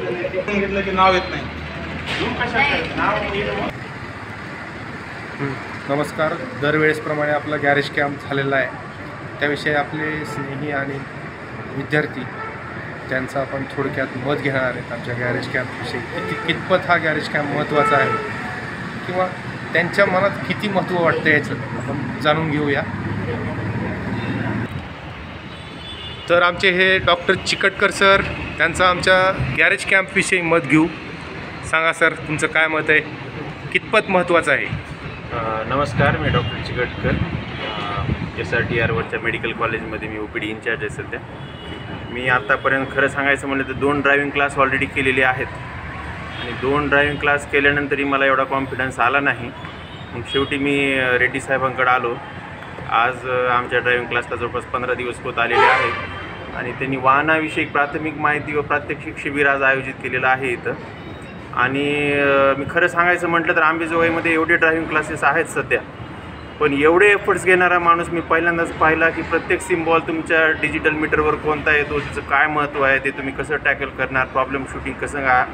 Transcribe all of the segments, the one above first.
घेतलं की नाव येत नाही. नमस्कार. दरवेळेसप्रमाणे आपला गॅरेज कॅम्प झालेला आहे. त्याविषयी आपले स्नेही आणि विद्यार्थी त्यांचं आपण थोडक्यात मत घेणार आहेत आमच्या गॅरेज कॅम्पविषयी. कितपत हा गॅरेज कॅम्प महत्त्वाचा आहे किंवा त्यांच्या मनात किती महत्त्व वाटतं याचं आपण जाणून घेऊया. तर आमचे हे डॉक्टर चिकटकर सर, त्यांचं आमच्या गॅरेज कॅम्पविषयी मत घेऊ. सांगा सर, तुमचं काय मत आहे, कितपत महत्त्वाचं आहे? नमस्कार, मी डॉक्टर चिकटकर, SRTRवरच्या मेडिकल कॉलेजमध्ये मी OPD इन्चार्ज आहे सध्या. मी आत्तापर्यंत खरं सांगायचं म्हटलं तर 2 ड्रायव्हिंग क्लास ऑलरेडी केलेले आहेत आणि 2 ड्रायव्हिंग क्लास केल्यानंतरही मला एवढा कॉन्फिडन्स आला नाही. मग शेवटी मी रेड्डी साहेबांकडे आलो. आज आमच्या ड्रायव्हिंग क्लासला जवळपास 15 दिवस होत आलेले आहेत आणि त्यांनी वाहनाविषयी प्राथमिक माहिती व प्रात्यक्षिक शिबिर आज आयोजित केलेलं आहे इथं. आणि मी खरं सांगायचं म्हटलं तर अंबेजोगाईमध्ये एवढे ड्रायव्हिंग क्लासेस आहेत सध्या, पण एवढे एफर्ट्स घेणारा माणूस मी पहिल्यांदाच पाहिला की प्रत्येक सिम्बॉल तुमच्या डिजिटल मीटरवर कोणता येतो, त्याचं काय महत्त्व आहे, ते तुम्ही कसं टॅकल करणार, प्रॉब्लेम शूटिंग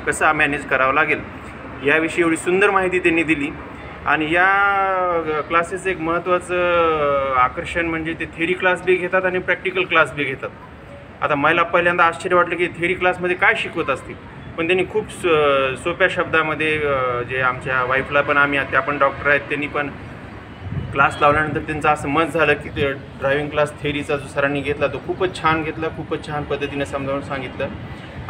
कसं मॅनेज करावं लागेल याविषयी एवढी सुंदर माहिती त्यांनी दिली. आणि या क्लासेसचं एक महत्त्वाचं आकर्षण म्हणजे ते थेरी क्लास बी घेतात आणि प्रॅक्टिकल क्लास बी घेतात. आता मला पहिल्यांदा आश्चर्य वाटलं की थेरी क्लासमध्ये काय शिकवत असतील, पण त्यांनी खूप सोप्या शब्दामध्ये जे आमच्या वाईफला पण त्या पण डॉक्टर आहेत, त्यांनी पण क्लास लावल्यानंतर त्यांचं असं मत झालं की ते ड्रायव्हिंग क्लास थेरीचा जो सरांनी घेतला तो खूपच छान घेतला, खूपच छान पद्धतीने समजावून सांगितलं.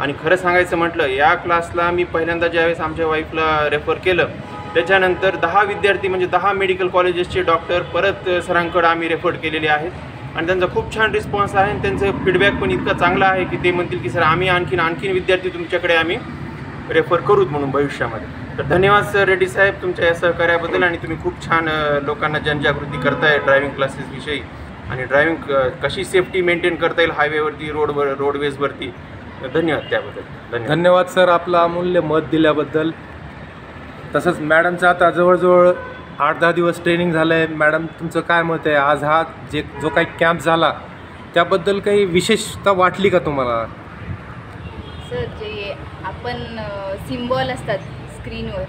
आणि खरं सांगायचं म्हटलं, या क्लासला मी पहिल्यांदा ज्यावेळेस आमच्या वाईफला रेफर केलं त्याच्यानंतर 10 विद्यार्थी म्हणजे 10 मेडिकल कॉलेजेसचे डॉक्टर परत सरांकडे आम्ही रेफर केलेले आहेत आणि त्यांचा खूप छान रिस्पॉन्स आहे आणि त्यांचं फीडबॅक पण इतका चांगला आहे की ते म्हणतील की सर आम्ही आणखीन विद्यार्थी तुमच्याकडे आम्ही रेफर करूत म्हणून भविष्यामध्ये. तर धन्यवाद सर रेड्डी साहेब तुमच्या या सहकार्याबद्दल. आणि तुम्ही खूप छान लोकांना जनजागृती करताय ड्रायव्हिंग क्लासेसविषयी आणि ड्रायव्हिंग कशी सेफ्टी मेंटेन करता येईल हायवेवरती, रोडवेजवरती. धन्यवाद त्याबद्दल. धन्यवाद सर आपलं अमूल्य मत दिल्याबद्दल. तसंच मॅडमचं आता जवळजवळ 8-10 दिवस ट्रेनिंग झालं आहे. मॅडम तुमचं काय मत आहे, आज हा जो काही कॅम्प झाला त्याबद्दल काही विशेषता वाटली का तुम्हाला? सर, जे आपण सिम्बॉल असतात स्क्रीनवर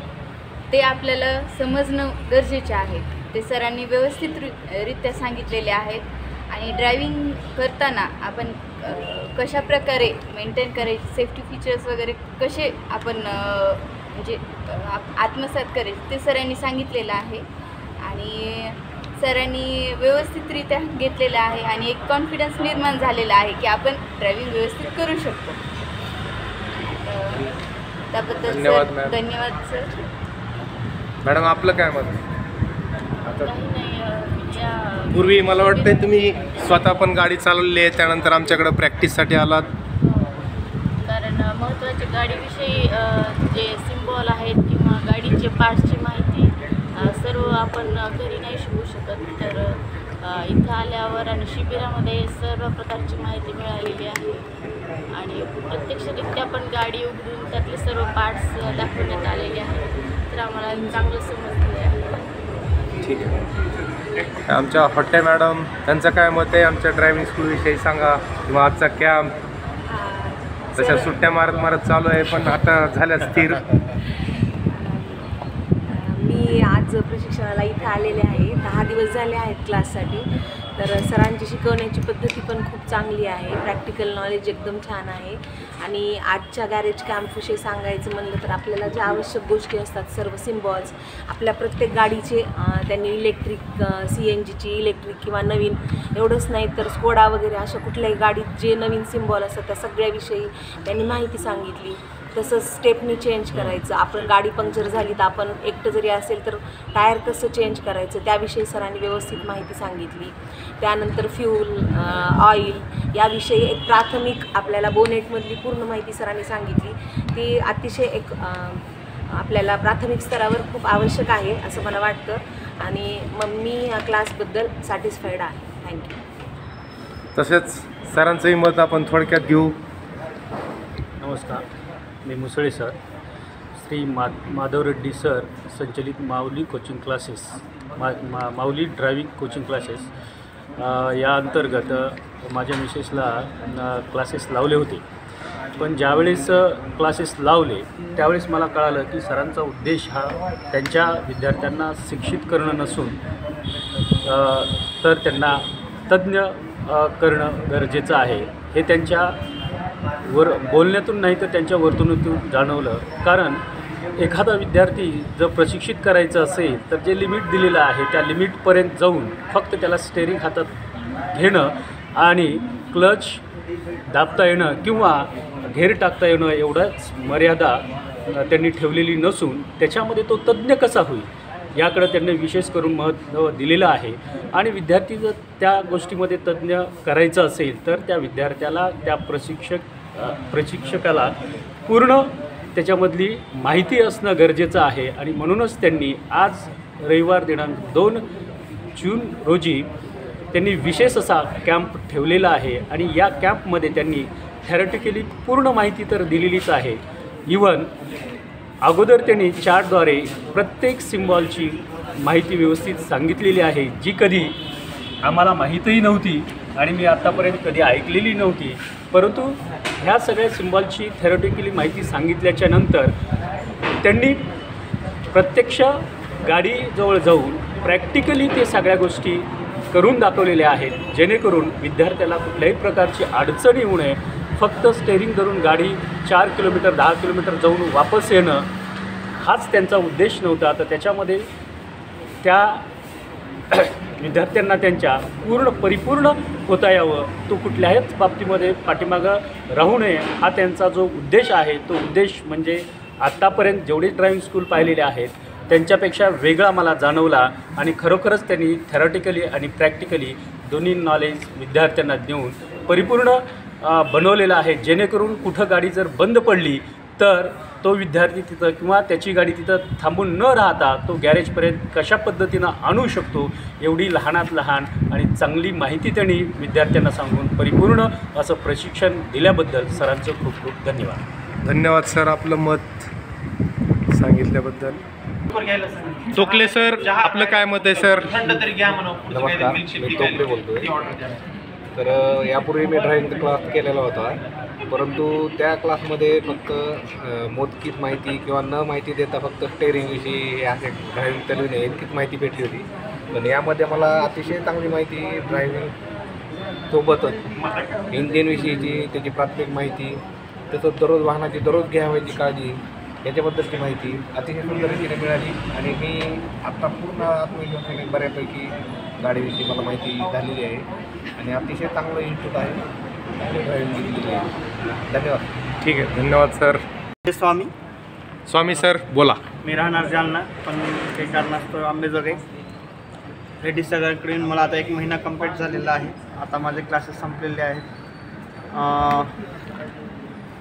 ते आपल्याला समजणं गरजेचे आहे. ते सरांनी व्यवस्थितरित्या सांगितलेले आहेत. आणि ड्रायव्हिंग करताना आपण कशा प्रकारे मेंटेन करायचे, सेफ्टी फीचर्स वगैरे कसे आपण म्हणजे आत्मसात करायचे ते सरांनी सांगितलेलं आहे. आणि सरांनी व्यवस्थितरित्या घेतलेलं आहे आणि एक कॉन्फिडन्स निर्माण झालेला आहे की आपण ड्रायव्हिंग व्यवस्थित करू शकतो. त्याबद्दल धन्यवाद सर. मॅडम आपलं काय मत? आता पूर्वी मला वाटतं तुम्ही स्वतः पण गाडी चालवली आहे, त्यानंतर आमच्याकडे प्रॅक्टिससाठी आलात. कारण महत्त्वाच्या गाडीविषयी जे सिम्बॉल आहेत किंवा गाडीचे पार्ट्सची माहिती सर्व आपण घरी नाही शिकू शकत. तर इथं आल्यावर आणि शिबिरामध्ये सर्व प्रकारची माहिती मिळालेली आहे आणि प्रत्यक्षरित्या पण गाडी उघडून त्यातले सर्व पार्ट्स दाखवण्यात आलेले आहेत. तर आम्हाला चांगलं समजलं आहे. ठीक आहे. आमच्या हॉटे मॅडम, त्यांचं काय मत आहे आमच्या ड्रायव्हिंग स्कूलविषयी सांगा किंवा आजचा कॅम्प? तशा सुट्ट्या मारत चालू आहे पण आता झाल्या स्थिर. मी आज प्रशिक्षणाला इथे आलेले आहे. 10 दिवस झाले आहेत क्लाससाठी. तर सरांची शिकवण्याची पद्धती पण खूप चांगली आहे. प्रॅक्टिकल नॉलेज एकदम छान आहे. आणि आजच्या गॅरेज कॅम्पविषयी सांगायचं म्हणलं तर आपल्याला ज्या आवश्यक गोष्टी असतात सर्व सिम्बॉल्स आपल्या प्रत्येक गाडीचे त्यांनी इलेक्ट्रिक, CNGची इलेक्ट्रिक किंवा नवीन एवढंच नाही तर स्कोडा वगैरे अशा कुठल्याही गाडीत जे नवीन सिम्बॉल असतात त्या सगळ्याविषयी त्यांनी माहिती सांगितली. तसंच स्टेपनी चेंज करायचं, आपण गाडी पंक्चर झाली तर आपण एकटं जरी असेल तर टायर कसं चेंज करायचं त्याविषयी सरांनी व्यवस्थित माहिती सांगितली. त्यानंतर फ्यूल, ऑइल याविषयी एक प्राथमिक आपल्याला बोनेटमधली पूर्ण माहिती सरांनी सांगितली. ती अतिशय एक आपल्याला प्राथमिक स्तरावर खूप आवश्यक आहे असं मला वाटतं. आणि मग मी या क्लासबद्दल सॅटिस्फाईड आहे. थँक्यू. तसेच सरांचंही मत आपण थोडक्यात घेऊ. नमस्कार, मी मुसळे सर, श्री माधव रेड्डी सर संचलित माऊली कोचिंग क्लासेस, माऊली ड्रायव्हिंग कोचिंग क्लासेस या अंतर्गत माझ्या मिसेसला क्लासेस लावले होते पण ज्यावेळेस क्लासेस लावले त्यावेळेस मला कळालं की सरांचा उद्देश हा त्यांच्या विद्यार्थ्यांना शिक्षित करणं नसून तर त्यांना तज्ज्ञ करणं गरजेचं आहे. हे त्यांच्या बोलण्यातून नाही तर त्यांच्या वर्तणुकीतून जाणवलं. कारण एखादा विद्यार्थी जर प्रशिक्षित करायचं असेल तर जे लिमिट दिलेलं आहे त्या लिमिटपर्यंत जाऊन फक्त त्याला स्टेअरिंग हातात घेणं आणि क्लच दाबता येणं किंवा घेर टाकता येणं एवढंच मर्यादा त्यांनी ठेवलेली नसून त्याच्यामध्ये तो तज्ज्ञ कसा होईल याकडे त्यांनी विशेष करून महत्त्व दिलेलं आहे. आणि विद्यार्थी जर त्या गोष्टीमध्ये तज्ज्ञ करायचं असेल तर त्या विद्यार्थ्याला त्या प्रशिक्षकाला पूर्ण त्याच्यामधली माहिती असणं गरजेचं आहे. आणि म्हणूनच त्यांनी आज रविवार दिनांक 2 जून रोजी त्यांनी विशेष असा कॅम्प ठेवलेला आहे. आणि या कॅम्पमध्ये त्यांनी थेरॉटिकली पूर्ण माहिती तर दिलेलीच आहे. इवन अगोदर त्यांनी चार्टद्वारे प्रत्येक सिम्बॉलची माहिती व्यवस्थित सांगितलेली आहे जी कधी आम्हाला माहीतही नव्हती आणि मी आत्तापर्यंत कधी ऐकलेली नव्हती. परंतु ह्या सगळ्या सिम्बॉलची थेरॉटिकली माहिती सांगितल्याच्या नंतर त्यांनी प्रत्यक्ष गाडीजवळ जाऊन प्रॅक्टिकली ते सगळ्या गोष्टी करून दाखवलेल्या आहेत जेणेकरून विद्यार्थ्याला कुठल्याही प्रकारची अडचण येऊ नये. फक्त स्टेअरिंग धरून गाडी 4 किलोमीटर 10 किलोमीटर जाऊन वापस येणं हाच त्यांचा उद्देश नव्हता. तर त्याच्यामध्ये त्या विद्यार्थ्यांना त्यांच्या परिपूर्ण होता यावं, तो कुठल्याच बाबतीमध्ये पाठीमागं राहू नये हा त्यांचा जो उद्देश आहे तो उद्देश म्हणजे आत्तापर्यंत जेवढे ड्रायव्हिंग स्कूल पाहिलेले आहेत त्यांच्यापेक्षा वेगळा मला जाणवला. आणि खरोखरच त्यांनी थेरॉटिकली आणि प्रॅक्टिकली दोन्ही नॉलेज विद्यार्थ्यांना देऊन परिपूर्ण बनवलेलं आहे जेणेकरून कुठं गाडी जर बंद पडली तर तो विद्यार्थी तिथं किंवा त्याची गाडी तिथं थांबून न राहता तो गॅरेजपर्यंत कशा पद्धतीनं आणू शकतो एवढी लहानात लहान आणि चांगली माहिती त्यांनी विद्यार्थ्यांना सांगून परिपूर्ण असं प्रशिक्षण दिल्याबद्दल सरांचं खूप खूप धन्यवाद. धन्यवाद सर आपलं मत सांगितल्याबद्दल. टोकले सर आपलं काय मत आहे सर? नमस्कार, मी टोकले बोलतोय. तर यापूर्वी मी ड्रायव्हिंग क्लास केलेला होता परंतु त्या क्लासमध्ये फक्त मोजकीच माहिती किंवा न माहिती देता फक्त स्टेअरिंगविषयी असे ड्रायव्हिंग चालविणे इतकीच माहिती भेटली होती. पण यामध्ये मला अतिशय चांगली माहिती ड्रायव्हिंग सोबतच इंजिनविषयीची त्याची प्राथमिक माहिती तसंच दररोज वाहनाची दररोज घ्यावयाची काळजी याच्याबद्दलची माहिती अतिशय सुंदर रीतीने मिळाली. आणि मी आत्ता पूर्ण आत्मविश्वासाने बऱ्यापैकी गाडीविषयी मला माहिती झालेली आहे आणि अतिशय चांगलं इन्स्टिट्यूट आहे, चांगली ड्रायव्हिंग घेतलेली आहे. धन्यवाद. ठीक आहे, धन्यवाद सर. स्वामी सर बोला. मी राहणार जालना पण काही कारणास्तव आंबेजोगाई रेड्डी सगळ्यांकडून मला आता 1 महिना कंप्लीट झालेला आहे. आता माझे क्लासेस संपलेले आहेत.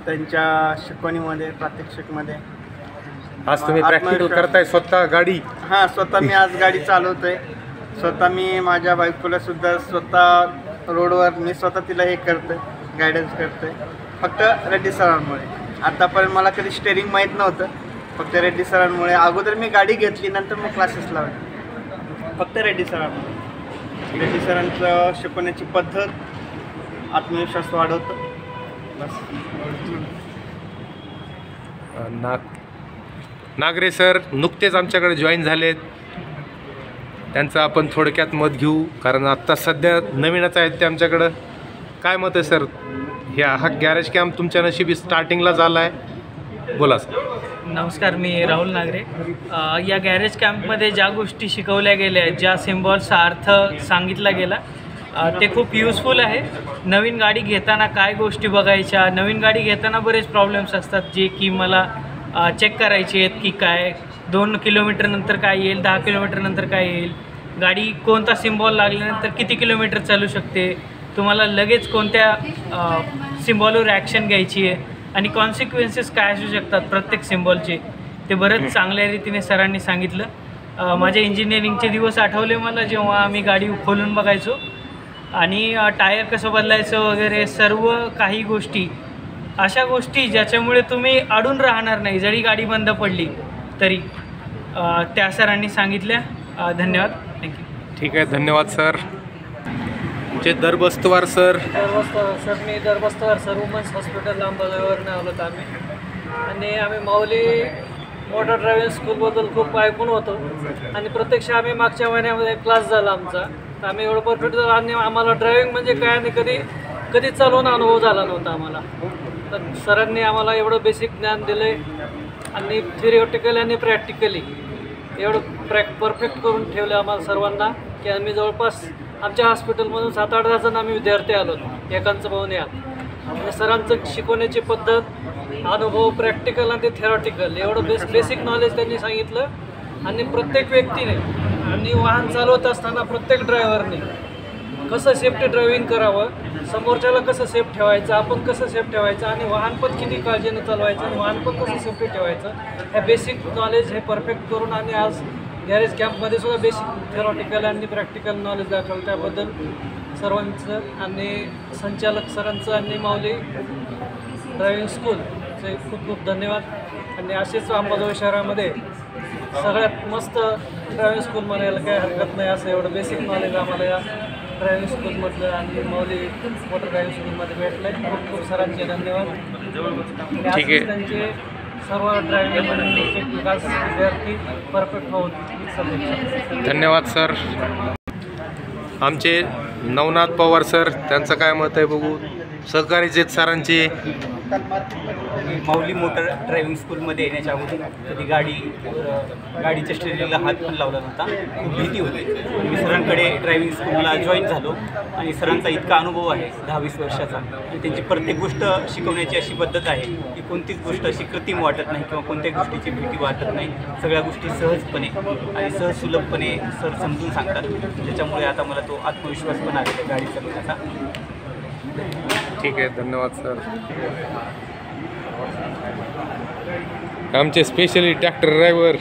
त्यांच्या शिकवणीमध्ये प्रात्यक्षिकमध्ये आज तुम्ही प्रॅक्टिकल करताय स्वतः गाडी? हां, स्वतः मी आज गाडी चालवतोय. स्वतः मी माझ्या बायकोला सुद्धा स्वतः रोडवर मी स्वतः तिला हे करतोय, गायडन्स करतोय फक्त रेड्डी सरांमुळे. आतापर्यंत मला कधी स्टेअरिंग माहीत नव्हतं, फक्त रेड्डी सरांमुळे. अगोदर मी गाडी घेतली नंतर मग क्लासेस लावले फक्त रेड्डी सरांमुळे. रेड्डी सरांचं शिकवण्याची पद्धत आत्मविश्वास वाढवतं बस. नागरे सर नुकतेच आमच्याकडे जॉईन झालेत, त्यांचं आपण थोडक्यात मत घेऊ कारण आत्ता सध्या नवीनच आहेत ते आमच्याकडं. काय मत आहे सर? हा गॅरेज कॅम्प तुमच्या नशिबी स्टार्टिंगला झाला आहे, बोला सर. नमस्कार, मी राहुल नागरे. या गॅरेज कॅम्पमध्ये ज्या गोष्टी शिकवल्या गेल्या आहेत, ज्या सिम्बॉल्सचा अर्थ सांगितला गेला ते खूप युजफुल आहे. नवीन गाडी घेताना काय गोष्टी बघायच्या, नवीन गाडी घेताना बरेच प्रॉब्लेम्स असतात जे की मला चेक करायचे आहेत की काय 2 किलोमीटर नंतर काय येईल, 10 किलोमीटर नंतर काय येईल, गाडी कोणता सिम्बॉल लागल्यानंतर किती किलोमीटर चालू शकते, तुम्हाला लगेच कोणत्या सिम्बॉलवर ॲक्शन घ्यायची आहे आणि कॉन्सिक्वेन्सेस काय असू शकतात प्रत्येक सिम्बॉलचे, ते बरंच चांगल्या रीतीने सरांनी सांगितलं. माझे इंजिनिअरिंगचे दिवस आठवले मला, जेव्हा आम्ही गाडी खोलून बघायचो आणि टायर कसं बदलायचं वगैरे सर्व काही गोष्टी, अशा गोष्टी ज्याच्यामुळे तुम्ही अडून राहणार नाही जरी गाडी बंद पडली तरी, त्या सरांनी सांगितल्या. धन्यवाद. थँक्यू. ठीक आहे, धन्यवाद सर. आमचे दरबस्तवार सर. सर मी दरबस्तवार सर वुमन्स हॉस्पिटल अंबाजोगाईवरून आलो आम्ही. आणि आम्ही माऊली मोटर ड्रायव्हिंग स्कूलबद्दल खूप ऐकून होतो आणि प्रत्यक्ष आम्ही मागच्या महिन्यामध्ये क्लास झाला आमचा. तर आम्ही एवढं परफेक्ट झालो आणि आम्हाला ड्रायव्हिंग म्हणजे काय आणि कधी चालवून अनुभव झाला नव्हता आम्हाला. तर सरांनी आम्हाला एवढं बेसिक ज्ञान दिलं आहे आणि थिअरिटिकली आणि प्रॅक्टिकली एवढं परफेक्ट करून ठेवलं आम्हाला सर्वांना की आम्ही जवळपास आमच्या हॉस्पिटलमधून 7-8 जण आम्ही विद्यार्थी आलो एकांचं भाऊन या. आणि सरांचं शिकवण्याची पद्धत, अनुभव, प्रॅक्टिकल आणि ते थेरॉटिकल एवढं बेसिक नॉलेज त्यांनी सांगितलं. आणि प्रत्येक व्यक्तीने आणि वाहन चालवत असताना प्रत्येक ड्रायव्हरने कसं सेफ्टी ड्रायव्हिंग करावं, समोरच्याला कसं सेफ ठेवायचं, आपण कसं सेफ ठेवायचं आणि वाहन पण किती काळजीनं चालवायचं आणि वाहन पण कसं सेफ्टी ठेवायचं, ह्या बेसिक नॉलेज हे परफेक्ट करून आणि आज गॅरेज कॅम्पमध्ये सुद्धा बेसिक थेरॉटिकल आणि प्रॅक्टिकल नॉलेज दाखवलं. त्याबद्दल सर्वांचं आणि संचालक सरांचं आणि माऊली ड्रायव्हिंग स्कूलचे खूप खूप धन्यवाद. आणि असेच अंबाजोगाई शहरामध्ये सगळ्यात मस्त ड्रायव्हिंग स्कूल म्हणायला काही हरकत नाही. असं एवढं बेसिक नॉलेज आम्हाला या ड्रायव्हिंग स्कूलमधलं आणि माऊली मोटर ड्रायव्हिंग स्कूलमध्ये भेटलं आहे. खूप खूप सरांचे धन्यवाद. ठीक आहे. त्यांचे सर्व ड्रायव्हिंग विकास विद्यार्थी परफेक्ट होऊन धन्यवाद सर. आमचे नवनाथ पवार सर, त्यांचं काय मत आहे बघू. सहकारीचे सरांचे. माऊली मोटर ड्रायव्हिंग स्कूलमध्ये येण्याच्या अगोदर कधी गाडीच्या स्टेरिंगला हात पण लावला नव्हता. खूप भीती होती. मी सरांकडे ड्रायव्हिंग स्कूलला जॉईन झालो आणि सरांचा इतका अनुभव आहे 10-20 वर्षाचा. आणि त्यांची प्रत्येक गोष्ट शिकवण्याची अशी पद्धत आहे की कोणतीच गोष्ट अशी कृत्रिम वाटत नाही किंवा कोणत्याही गोष्टीची भीती वाटत नाही. सगळ्या गोष्टी सहजपणे आणि सहज सुलभपणे सर समजून सांगतात. त्याच्यामुळे आता मला तो आत्मविश्वास पण आलेला गाडी चालवण्याचा. ठीक आहे, धन्यवाद सर. आमचे स्पेशली ट्रॅक्टर ड्रायव्हर.